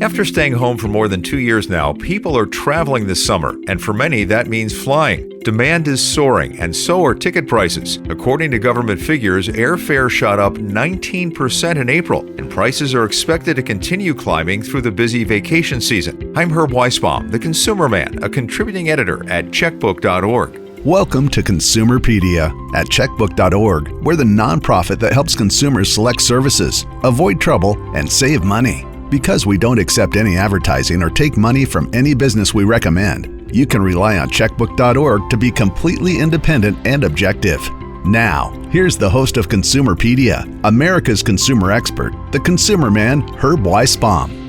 After staying home for more than 2 years now, people are traveling this summer, and for many, that means flying. Demand is soaring, and so are ticket prices. According to government figures, airfare shot up 19% in April, and prices are expected to continue climbing through the busy vacation season. I'm Herb Weisbaum, the Consumer Man, a contributing editor at Checkbook.org. Welcome to Consumerpedia at Checkbook.org. We're the nonprofit that helps consumers select services, avoid trouble, and save money. Because we don't accept any advertising or take money from any business we recommend, you can rely on Checkbook.org to be completely independent and objective. Now, here's the host of Consumerpedia, America's consumer expert, the Consumer Man, Herb Weisbaum.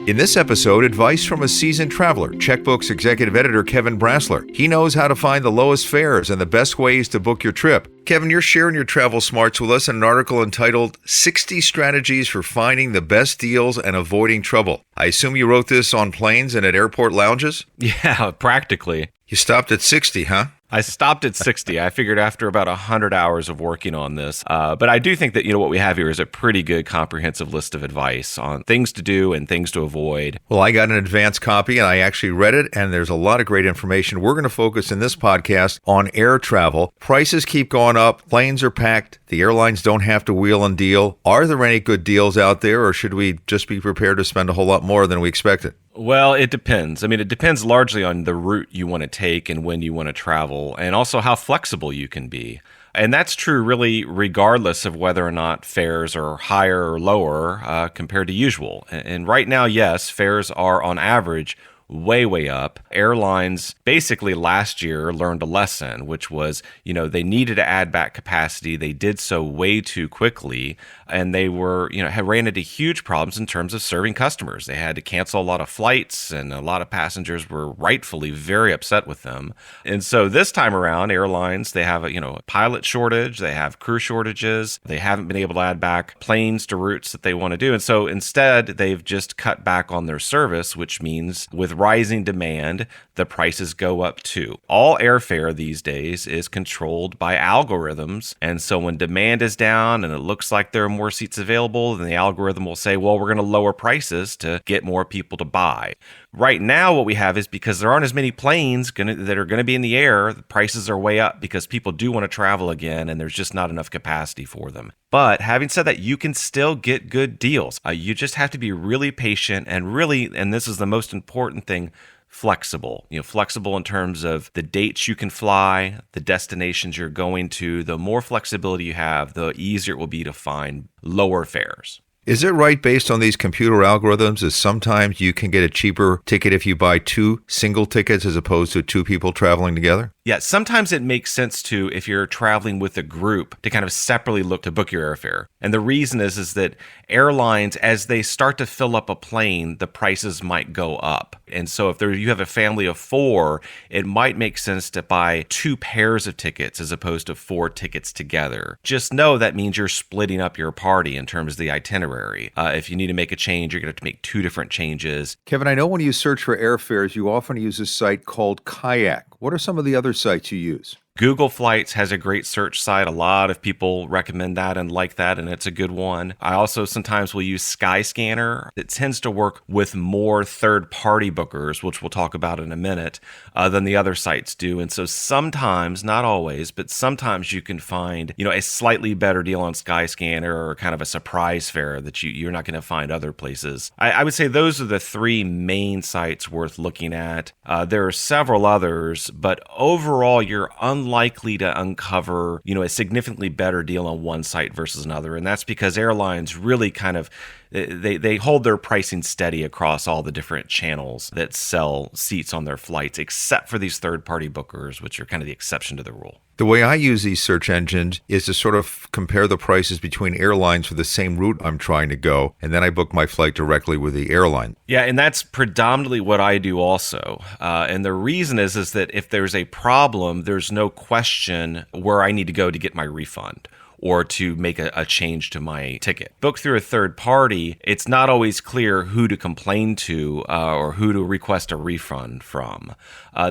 In this episode, advice from a seasoned traveler, Checkbook's executive editor, Kevin Brasler. He knows how to find the lowest fares and the best ways to book your trip. Kevin, you're sharing your travel smarts with us in an article entitled 60 Strategies for Finding the Best Deals and Avoiding Trouble. I assume you wrote this on planes and at airport lounges? Yeah, practically. You stopped at 60, huh? I stopped at 60. I figured after about 100 hours of working on this. But I do think that, what we have here is a pretty good comprehensive list of advice on things to do and things to avoid. Well, I got an advance copy and I actually read it, and there's a lot of great information. We're going to focus in this podcast on air travel. Prices keep going up. Planes are packed. The airlines don't have to wheel and deal. Are there any good deals out there, or should we just be prepared to spend a whole lot more than we expected? Well, it depends. It depends largely on the route you want to take and when you want to travel, and also how flexible you can be. And that's true really regardless of whether or not fares are higher or lower compared to usual. And right now, yes, fares are on average way up. Airlines basically last year learned a lesson, which was, they needed to add back capacity. They did so way too quickly, and they were, had ran into huge problems in terms of serving customers. They had to cancel a lot of flights, and a lot of passengers were rightfully very upset with them. And so this time around, airlines, they have a pilot shortage, they have crew shortages, they haven't been able to add back planes to routes that they want to do. And so instead, they've just cut back on their service, which means with rising demand, the prices go up too. All airfare these days is controlled by algorithms. And so when demand is down and it looks like there are more seats available, then the algorithm will say, well, we're going to lower prices to get more people to buy. Right now, what we have is because there aren't as many planes that are going to be in the air, the prices are way up because people do want to travel again, and there's just not enough capacity for them. But having said that, you can still get good deals. You just have to be really patient and really, and this is the most important thing, flexible. Flexible in terms of the dates you can fly, the destinations you're going to. The more flexibility you have, the easier it will be to find lower fares. Is it right, based on these computer algorithms, that sometimes you can get a cheaper ticket if you buy two single tickets as opposed to two people traveling together? Yeah, sometimes it makes sense to, if you're traveling with a group, to kind of separately look to book your airfare. And the reason is that airlines, as they start to fill up a plane, the prices might go up. And so if you have a family of 4, it might make sense to buy 2 pairs of tickets as opposed to 4 tickets together. Just know that means you're splitting up your party in terms of the itinerary. If you need to make a change, you're going to have to make 2 different changes. Kevin, I know when you search for airfares, you often use a site called Kayak. What are some of the other sites you use? Google Flights has a great search site. A lot of people recommend that and like that, and it's a good one. I also sometimes will use Skyscanner. It tends to work with more third-party bookers, which we'll talk about in a minute, than the other sites do. And so sometimes, not always, but sometimes you can find, a slightly better deal on Skyscanner or kind of a surprise fare that you're not going to find other places. I would say those are the 3 main sites worth looking at. There are several others, but overall, you're unlikely to uncover, a significantly better deal on one site versus another. And that's because airlines really kind of, they hold their pricing steady across all the different channels that sell seats on their flights, except for these third-party bookers, which are kind of the exception to the rule. The way I use these search engines is to sort of compare the prices between airlines for the same route I'm trying to go, and then I book my flight directly with the airline. Yeah, and that's predominantly what I do also. And the reason is that if there's a problem, there's no question where I need to go to get my refund. or to make a change to my ticket. Book through a third party, it's not always clear who to complain to or who to request a refund from.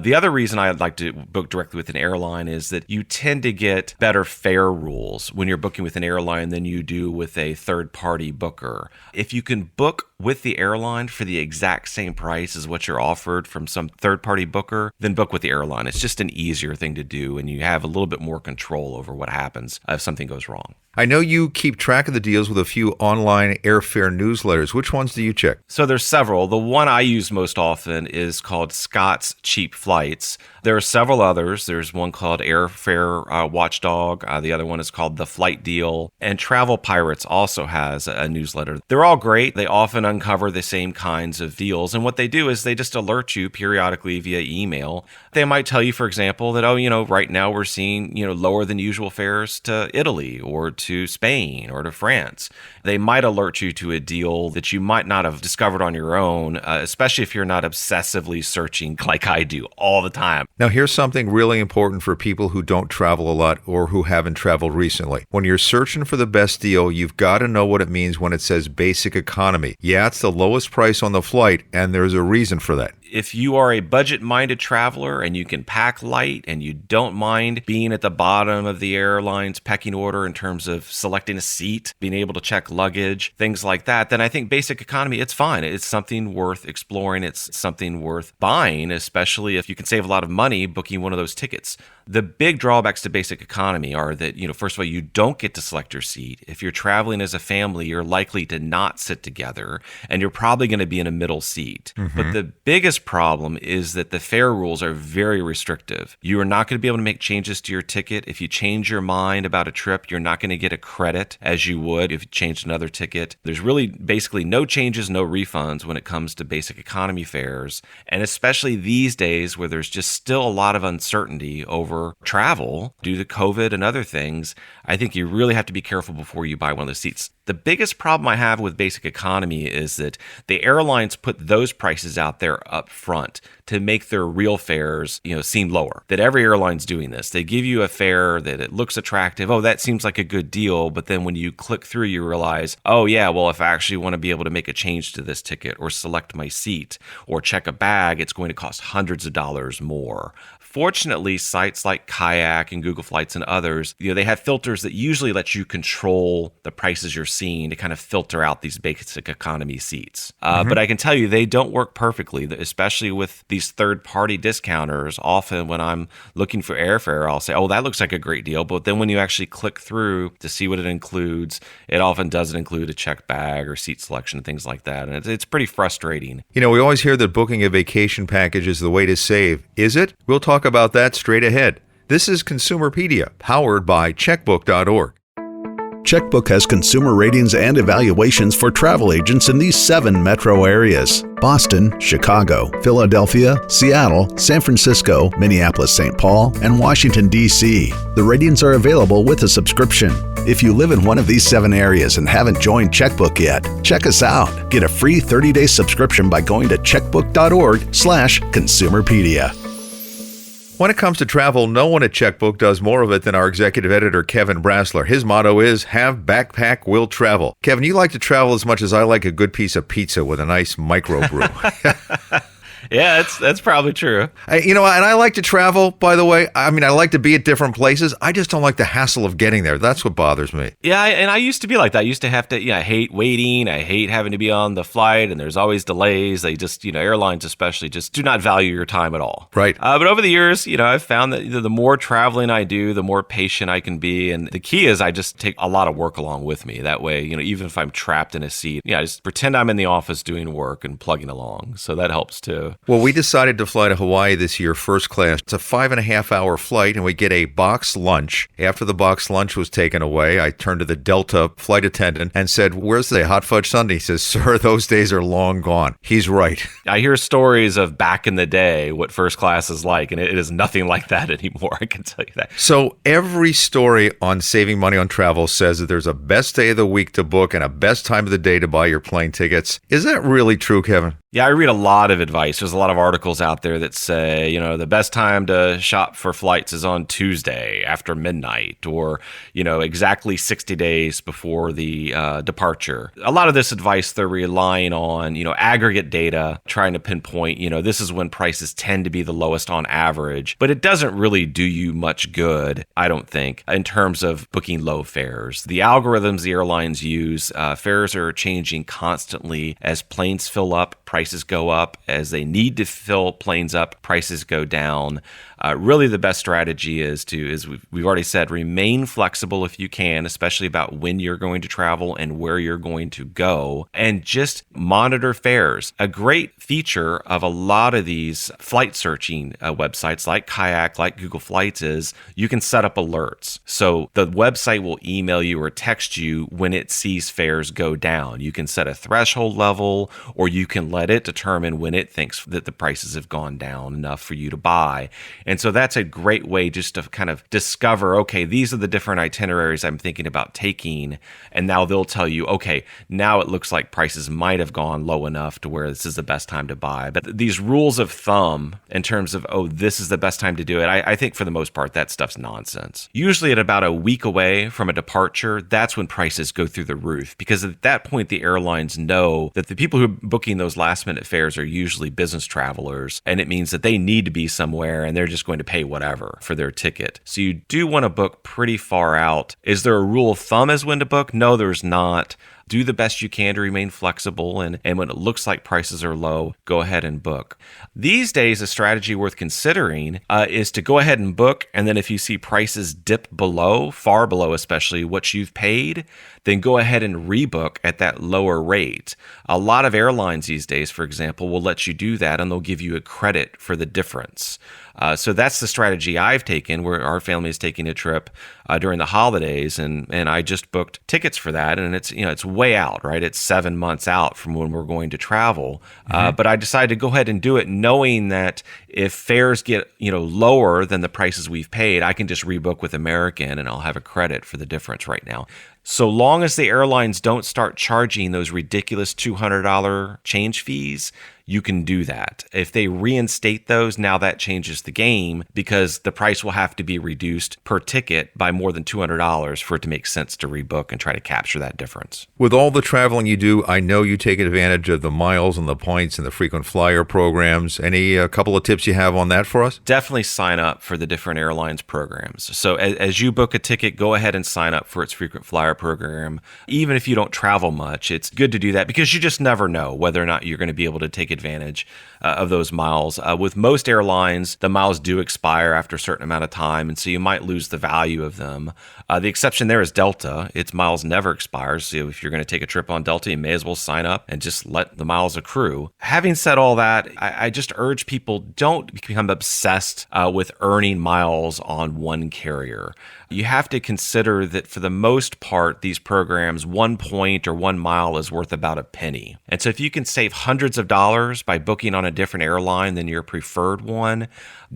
The other reason I'd like to book directly with an airline is that you tend to get better fare rules when you're booking with an airline than you do with a third-party booker. If you can book with the airline for the exact same price as what you're offered from some third-party booker, then book with the airline. It's just an easier thing to do, and you have a little bit more control over what happens if something goes wrong. I know you keep track of the deals with a few online airfare newsletters. Which ones do you check? So there's several. The one I use most often is called Scott's Cheap Flights. There are several others. There's one called Airfare Watchdog. The other one is called The Flight Deal. And Travel Pirates also has a newsletter. They're all great. They often uncover the same kinds of deals. And what they do is they just alert you periodically via email. They might tell you, for example, that, right now we're seeing, lower than usual fares to Italy or to Spain or to France. They might alert you to a deal that you might not have discovered on your own, especially if you're not obsessively searching like I do all the time. Now, here's something really important for people who don't travel a lot or who haven't traveled recently. When you're searching for the best deal, you've got to know what it means when it says basic economy. Yeah, it's the lowest price on the flight, and there's a reason for that. If you are a budget-minded traveler and you can pack light and you don't mind being at the bottom of the airline's pecking order in terms of selecting a seat, being able to check luggage, things like that, then I think basic economy, it's fine. It's something worth exploring. It's something worth buying, especially if you can save a lot of money booking one of those tickets. The big drawbacks to basic economy are that, first of all, you don't get to select your seat. If you're traveling as a family, you're likely to not sit together, and you're probably going to be in a middle seat. Mm-hmm. But the biggest problem is that the fare rules are very restrictive. You are not going to be able to make changes to your ticket. If you change your mind about a trip, you're not going to get a credit as you would if you changed another ticket. There's really basically no changes, no refunds when it comes to basic economy fares. And especially these days where there's just still a lot of uncertainty over travel due to COVID and other things, I think you really have to be careful before you buy one of those seats. The biggest problem I have with basic economy is that the airlines put those prices out there up front to make their real fares, seem lower. That every airline's doing this. They give you a fare that it looks attractive. Oh, that seems like a good deal. But then when you click through, you realize, oh yeah, well, if I actually want to be able to make a change to this ticket or select my seat or check a bag, it's going to cost hundreds of dollars more. Fortunately, sites like Kayak and Google Flights and others, they have filters that usually let you control the prices you're seeing to kind of filter out these basic economy seats. But I can tell you, they don't work perfectly, especially with these third-party discounters. Often when I'm looking for airfare, I'll say, oh, that looks like a great deal. But then when you actually click through to see what it includes, it often doesn't include a checked bag or seat selection and things like that. And it's pretty frustrating. We always hear that booking a vacation package is the way to save. Is it? We'll talk about that straight ahead. This is Consumerpedia, powered by Checkbook.org. Checkbook has consumer ratings and evaluations for travel agents in these 7 metro areas: Boston, Chicago, Philadelphia, Seattle, San Francisco, Minneapolis-St. Paul, and Washington, D.C. The ratings are available with a subscription. If you live in one of these 7 areas and haven't joined Checkbook yet, check us out. Get a free 30-day subscription by going to checkbook.org/Consumerpedia. When it comes to travel, no one at Checkbook does more of it than our executive editor, Kevin Brasler. His motto is, have backpack, will travel. Kevin, you like to travel as much as I like a good piece of pizza with a nice microbrew. Yeah, that's probably true. And I like to travel, by the way. I mean, I like to be at different places. I just don't like the hassle of getting there. That's what bothers me. Yeah, and I used to be like that. I used to have to, I hate waiting. I hate having to be on the flight, and there's always delays. They just, airlines especially just do not value your time at all. Right. But over the years, I've found that the more traveling I do, the more patient I can be. And the key is I just take a lot of work along with me. That way, even if I'm trapped in a seat, I just pretend I'm in the office doing work and plugging along. So that helps too. Well, we decided to fly to Hawaii this year first class. It's a 5.5-hour flight, and we get a box lunch. After the box lunch was taken away, I turned to the Delta flight attendant and said, "Where's the hot fudge sundae?" He says, "Sir, those days are long gone." He's right. I hear stories of back in the day what first class is like, and it is nothing like that anymore, I can tell you that. So every story on saving money on travel says that there's a best day of the week to book and a best time of the day to buy your plane tickets. Is that really true, Kevin? Yeah, I read a lot of advice. There's a lot of articles out there that say, the best time to shop for flights is on Tuesday after midnight or, exactly 60 days before the departure. A lot of this advice, they're relying on, aggregate data, trying to pinpoint, this is when prices tend to be the lowest on average. But it doesn't really do you much good, I don't think, in terms of booking low fares. The algorithms the airlines use, fares are changing constantly as planes fill up. Prices go up. As they need to fill planes up, prices go down. Really, the best strategy is we've already said, remain flexible if you can, especially about when you're going to travel and where you're going to go, and just monitor fares. A great feature of a lot of these flight searching websites like Kayak, like Google Flights, is you can set up alerts. So the website will email you or text you when it sees fares go down. You can set a threshold level, or you can let it determine when it thinks that the prices have gone down enough for you to buy. And so that's a great way just to kind of discover, okay, these are the different itineraries I'm thinking about taking. And now they'll tell you, okay, now it looks like prices might have gone low enough to where this is the best time to buy. But these rules of thumb in terms of, this is the best time to do it, I think for the most part, that stuff's nonsense. Usually at about a week away from a departure, that's when prices go through the roof, because at that point, the airlines know that the people who are booking those last minute fares are usually business travelers. And it means that they need to be somewhere and they're just going to pay whatever for their ticket. So you do want to book pretty far out. Is there a rule of thumb as when to book? No, there's not. Do the best you can to remain flexible, and when it looks like prices are low, go ahead and book. These days, a strategy worth considering is to go ahead and book, and then if you see prices dip below, far below especially, what you've paid, then go ahead and rebook at that lower rate. A lot of airlines these days, for example, will let you do that, and they'll give you a credit for the difference. So that's the strategy I've taken, where our family is taking a trip during the holidays, and I just booked tickets for that, and it's way out, right? It's 7 months out from when we're going to travel. But I decided to go ahead and do it, knowing that if fares get lower than the prices we've paid, I can just rebook with American, and I'll have a credit for the difference right now. So long as the airlines don't start charging those ridiculous $200 change fees, you can do that. If they reinstate those, now that changes the game, because the price will have to be reduced per ticket by more than $200 for it to make sense to rebook and try to capture that difference. With all the traveling you do, I know you take advantage of the miles and the points and the frequent flyer programs. Any couple of tips you have on that for us? Definitely sign up for the different airlines programs. So as you book a ticket, go ahead and sign up for its frequent flyer program. Even if you don't travel much, it's good to do that, because you just never know whether or not you're going to be able to take advantage of those miles. With most airlines, the miles do expire after a certain amount of time, and so you might lose the value of them. The exception there is Delta. Its miles never expire, so if you're going to take a trip on Delta, you may as well sign up and just let the miles accrue. Having said all that, I just urge people, don't become obsessed with earning miles on one carrier. You have to consider that for the most part, these programs, 1 point or 1 mile is worth about a penny. And so if you can save hundreds of dollars by booking on a different airline than your preferred one,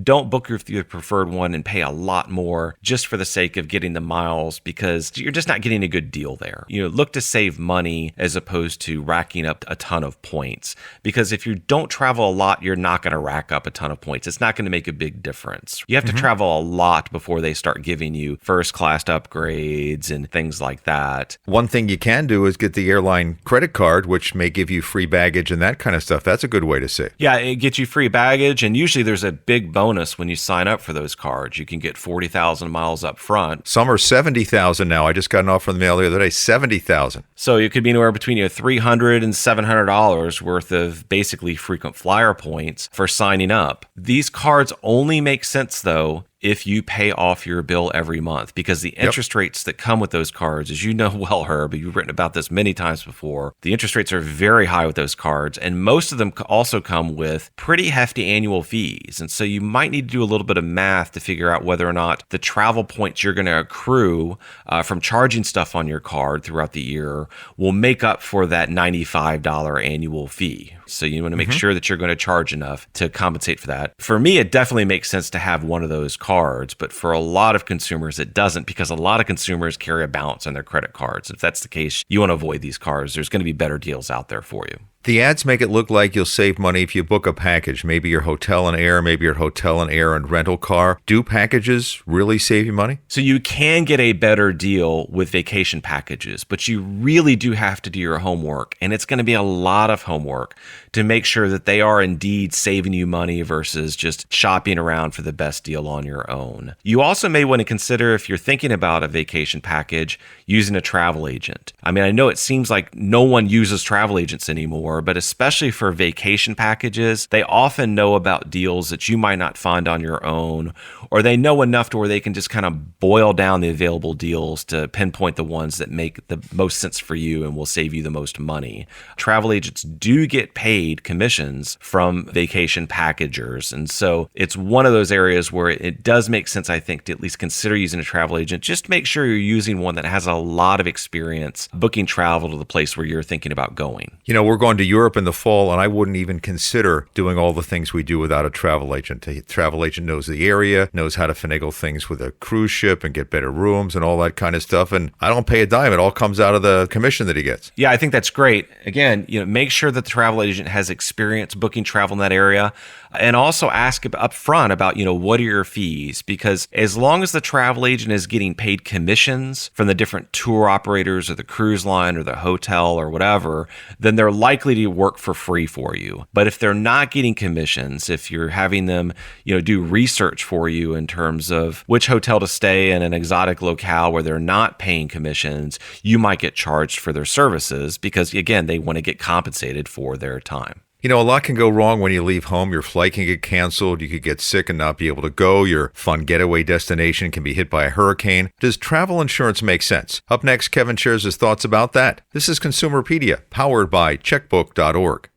don't book your preferred one and pay a lot more just for the sake of getting the miles, because you're just not getting a good deal there. Look to save money as opposed to racking up a ton of points, because if you don't travel a lot, you're not going to rack up a ton of points. It's not going to make a big difference. You have to travel a lot before they start giving you first class upgrades and things like that. One thing you can do is get the airline credit card, which may give you free baggage and that kind of stuff. That's a good way to save. Yeah, it gets you free baggage, and usually there's a big bonus when you sign up for those cards. You can get 40,000 miles up front. Some are 70,000 now. I just got an offer from the mail the other day, 70,000. So it could be anywhere between $300 and $700 worth of basically frequent flyer points for signing up. These cards only make sense, though, if you pay off your bill every month, because the interest rates that come with those cards, as you know well, Herb, you've written about this many times before, the interest rates are very high with those cards, and most of them also come with pretty hefty annual fees. And so you might need to do a little bit of math to figure out whether or not the travel points you're going to accrue from charging stuff on your card throughout the year will make up for that $95 annual fee. So you want to make sure that you're going to charge enough to compensate for that. For me, it definitely makes sense to have one of those cards, but for a lot of consumers, it doesn't, because a lot of consumers carry a balance on their credit cards. If that's the case, you want to avoid these cards. There's going to be better deals out there for you. The ads make it look like you'll save money if you book a package, maybe your hotel and air, maybe your hotel and air and rental car. Do packages really save you money? So you can get a better deal with vacation packages, but you really do have to do your homework. And it's going to be a lot of homework to make sure that they are indeed saving you money versus just shopping around for the best deal on your own. You also may want to consider, if you're thinking about a vacation package, using a travel agent. I mean, I know it seems like no one uses travel agents anymore, but especially for vacation packages, they often know about deals that you might not find on your own, or they know enough to where they can just kind of boil down the available deals to pinpoint the ones that make the most sense for you and will save you the most money. Travel agents do get paid commissions from vacation packagers. And so it's one of those areas where it does make sense, I think, to at least consider using a travel agent. Just make sure you're using one that has a lot of experience booking travel to the place where you're thinking about going. You know, we're going to Europe in the fall, and I wouldn't even consider doing all the things we do without a travel agent. A travel agent knows the area, knows how to finagle things with a cruise ship and get better rooms and all that kind of stuff. And I don't pay a dime. It all comes out of the commission that he gets. Yeah, I think that's great. Again, make sure that the travel agent has experience booking travel in that area, and also ask up front about, what are your fees? Because as long as the travel agent is getting paid commissions from the different tour operators or the cruise line or the hotel or whatever, then they're likely to work for free for you. But if they're not getting commissions, if you're having them, do research for you in terms of which hotel to stay in an exotic locale where they're not paying commissions, you might get charged for their services because, again, they want to get compensated for their time. A lot can go wrong when you leave home. Your flight can get canceled. You could get sick and not be able to go. Your fun getaway destination can be hit by a hurricane. Does travel insurance make sense? Up next, Kevin shares his thoughts about that. This is Consumerpedia, powered by Checkbook.org.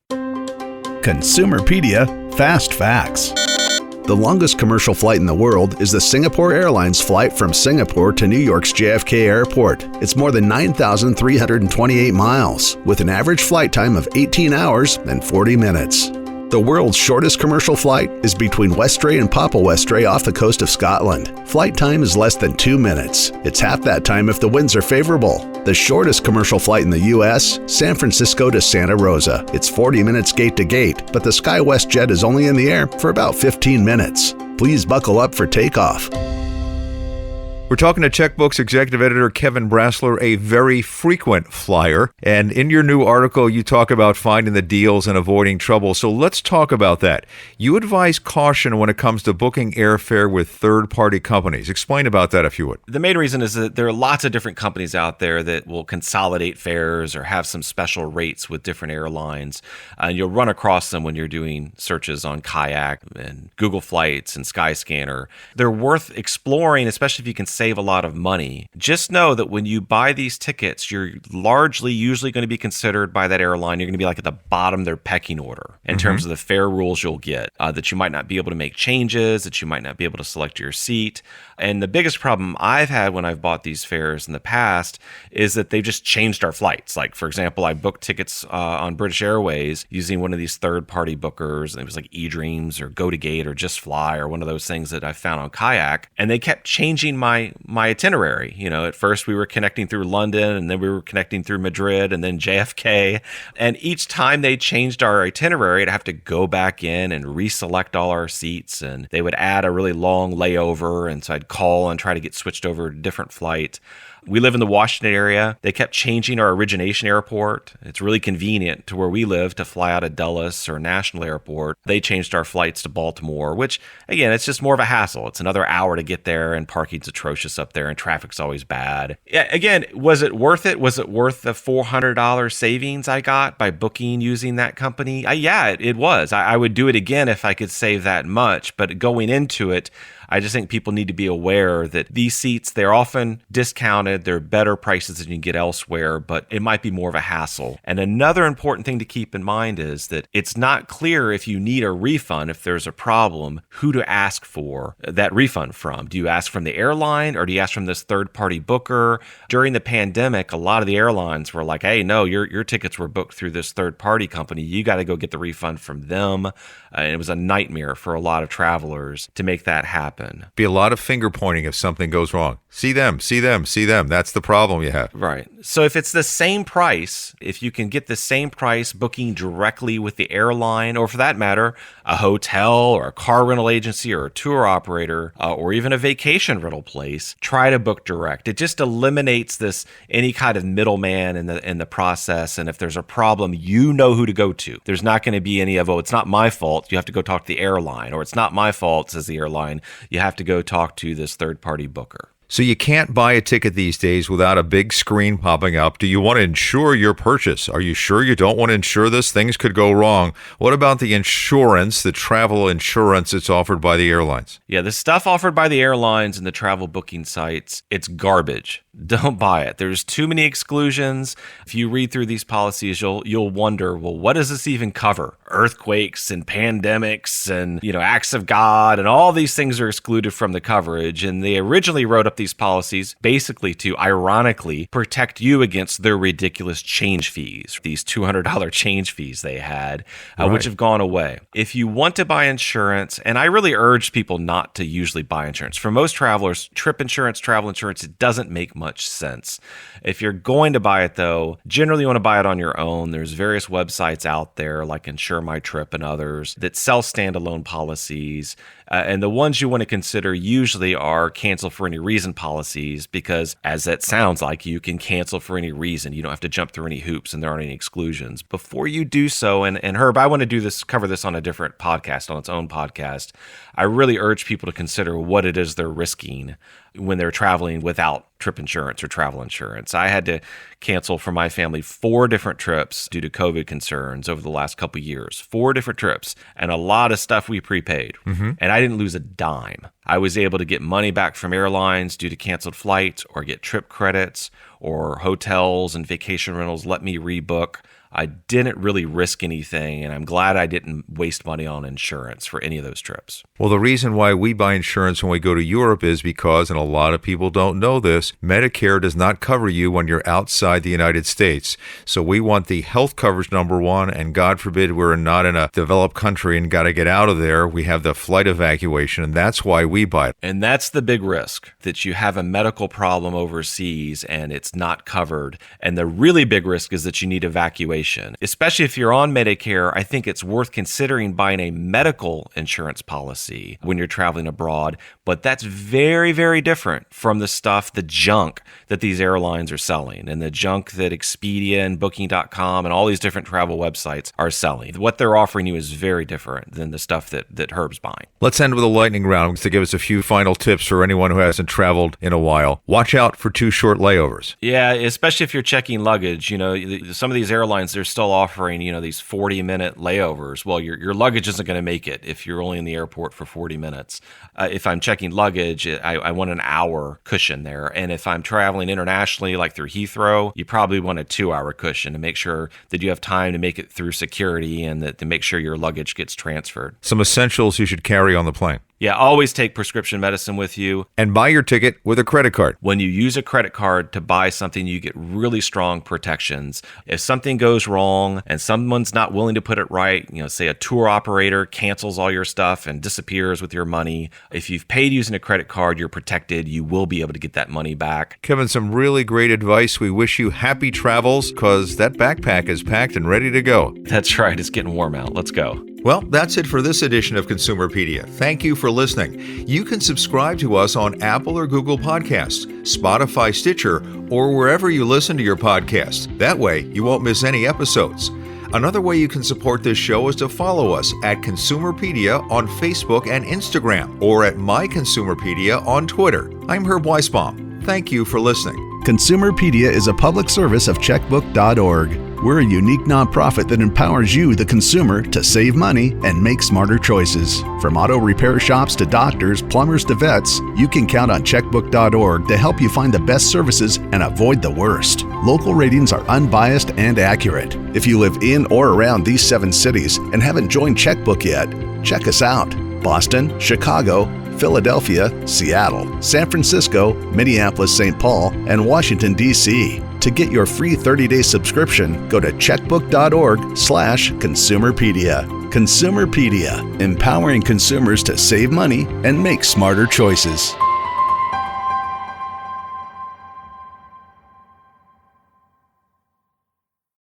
Consumerpedia Fast Facts. The longest commercial flight in the world is the Singapore Airlines flight from Singapore to New York's JFK Airport. It's more than 9,328 miles, with an average flight time of 18 hours and 40 minutes. The world's shortest commercial flight is between Westray and Papa Westray off the coast of Scotland. Flight time is less than 2 minutes. It's half that time if the winds are favorable. The shortest commercial flight in the U.S., San Francisco to Santa Rosa. It's 40 minutes gate to gate, but the SkyWest jet is only in the air for about 15 minutes. Please buckle up for takeoff. We're talking to Checkbook's executive editor, Kevin Brasler, a very frequent flyer. And in your new article, you talk about finding the deals and avoiding trouble. So let's talk about that. You advise caution when it comes to booking airfare with third-party companies. Explain about that, if you would. The main reason is that there are lots of different companies out there that will consolidate fares or have some special rates with different airlines. And you'll run across them when you're doing searches on Kayak and Google Flights and Skyscanner. They're worth exploring, especially if you can save a lot of money. Just know that when you buy these tickets, you're largely usually going to be considered by that airline. You're going to be like at the bottom of their pecking order in terms of the fare rules you'll get, that you might not be able to make changes, that you might not be able to select your seat. And the biggest problem I've had when I've bought these fares in the past is that they've just changed our flights. Like, for example, I booked tickets on British Airways using one of these third-party bookers. And it was like eDreams or Go to Gate or Just Fly or one of those things that I found on Kayak. And they kept changing my itinerary. At first we were connecting through London, and then we were connecting through Madrid, and then JFK. And each time they changed our itinerary, I'd have to go back in and reselect all our seats, and they would add a really long layover. And so I'd call and try to get switched over to a different flight. We live in the Washington area. They kept changing our origination airport. It's really convenient to where we live to fly out of Dulles or National Airport. They changed our flights to Baltimore, which, again, it's just more of a hassle. It's another hour to get there, and parking's atrocious up there, and traffic's always bad. Yeah, again, was it worth it? Was it worth the $400 savings I got by booking using that company? Yeah, it was. I would do it again if I could save that much, but going into it, I just think people need to be aware that these seats, they're often discounted. They're better prices than you can get elsewhere, but it might be more of a hassle. And another important thing to keep in mind is that it's not clear if you need a refund, if there's a problem, who to ask for that refund from. Do you ask from the airline, or do you ask from this third-party booker? During the pandemic, a lot of the airlines were like, hey, no, your tickets were booked through this third-party company. You got to go get the refund from them. And it was a nightmare for a lot of travelers to make that happen. happen. Be a lot of finger pointing if something goes wrong. See them, see them, see them. That's the problem you have. Right. So if it's the same price, if you can get the same price booking directly with the airline, or for that matter, a hotel or a car rental agency or a tour operator, or even a vacation rental place, try to book direct. It just eliminates this any kind of middleman in the process. And if there's a problem, you know who to go to. There's not going to be any of, oh, it's not my fault, you have to go talk to the airline, or it's not my fault, says the airline, you have to go talk to this third-party booker. So you can't buy a ticket these days without a big screen popping up. Do you want to insure your purchase? Are you sure you don't want to insure this? Things could go wrong. What about the insurance, the travel insurance that's offered by the airlines? Yeah, the stuff offered by the airlines and the travel booking sites, it's garbage. Don't buy it. There's too many exclusions. If you read through these policies, you'll wonder, well, what does this even cover? Earthquakes and pandemics and, acts of God, and all these things are excluded from the coverage. And they originally wrote up these policies basically to, ironically, protect you against their ridiculous change fees, these $200 change fees they had, which have gone away. If you want to buy insurance, and I really urge people not to usually buy insurance. For most travelers, trip insurance, travel insurance, it doesn't make much sense. If you're going to buy it, though, generally you want to buy it on your own. There's various websites out there like Insure My Trip and others that sell standalone policies. And the ones you want to consider usually are cancel for any reason policies, because as that sounds like, you can cancel for any reason. You don't have to jump through any hoops and there aren't any exclusions. Before you do so, and Herb, I want to cover this on a different podcast, on its own podcast. I really urge people to consider what it is they're risking when they're traveling without trip insurance or travel insurance. I had to cancel for my family 4 different trips due to COVID concerns over the last couple of years. 4 different trips, and a lot of stuff we prepaid. And I didn't lose a dime. I was able to get money back from airlines due to canceled flights, or get trip credits, or hotels and vacation rentals let me rebook. I didn't really risk anything, and I'm glad I didn't waste money on insurance for any of those trips. Well, the reason why we buy insurance when we go to Europe is because, and a lot of people don't know this, Medicare does not cover you when you're outside the United States. So we want the health coverage, number one, and God forbid we're not in a developed country and got to get out of there. We have the flight evacuation, and that's why we buy it. And that's the big risk, that you have a medical problem overseas and it's not covered. And the really big risk is that you need evacuation. Especially if you're on Medicare, I think it's worth considering buying a medical insurance policy when you're traveling abroad. But that's very, very different from the junk that these airlines are selling, and the junk that Expedia and Booking.com and all these different travel websites are selling. What they're offering you is very different than the stuff that Herb's buying. Let's end with a lightning round to give us a few final tips for anyone who hasn't traveled in a while. Watch out for too short layovers. Yeah, especially if you're checking luggage. Some of these airlines, they're still offering, these 40-minute layovers. Well, your luggage isn't going to make it if you're only in the airport for 40 minutes. If I'm checking luggage, I want an hour cushion there. And if I'm traveling internationally, like through Heathrow, you probably want a 2-hour cushion to make sure that you have time to make it through security and to make sure your luggage gets transferred. Some essentials you should carry on the plane. Yeah, always take prescription medicine with you. And buy your ticket with a credit card. When you use a credit card to buy something, you get really strong protections. If something goes wrong and someone's not willing to put it right, say a tour operator cancels all your stuff and disappears with your money, if you've paid using a credit card, you're protected. You will be able to get that money back. Kevin, some really great advice. We wish you happy travels, because that backpack is packed and ready to go. That's right. It's getting warm out. Let's go. Well, that's it for this edition of Consumerpedia. Thank you for listening. You can subscribe to us on Apple or Google Podcasts, Spotify, Stitcher, or wherever you listen to your podcasts. That way, you won't miss any episodes. Another way you can support this show is to follow us at Consumerpedia on Facebook and Instagram, or at My Consumerpedia on Twitter. I'm Herb Weisbaum. Thank you for listening. Consumerpedia is a public service of Checkbook.org. We're a unique nonprofit that empowers you, the consumer, to save money and make smarter choices. From auto repair shops to doctors, plumbers to vets, you can count on Checkbook.org to help you find the best services and avoid the worst. Local ratings are unbiased and accurate. If you live in or around these 7 cities and haven't joined Checkbook yet, check us out. Boston, Chicago, Philadelphia, Seattle, San Francisco, Minneapolis, St. Paul, and Washington, D.C. To get your free 30-day subscription, go to checkbook.org/consumerpedia. Consumerpedia, empowering consumers to save money and make smarter choices.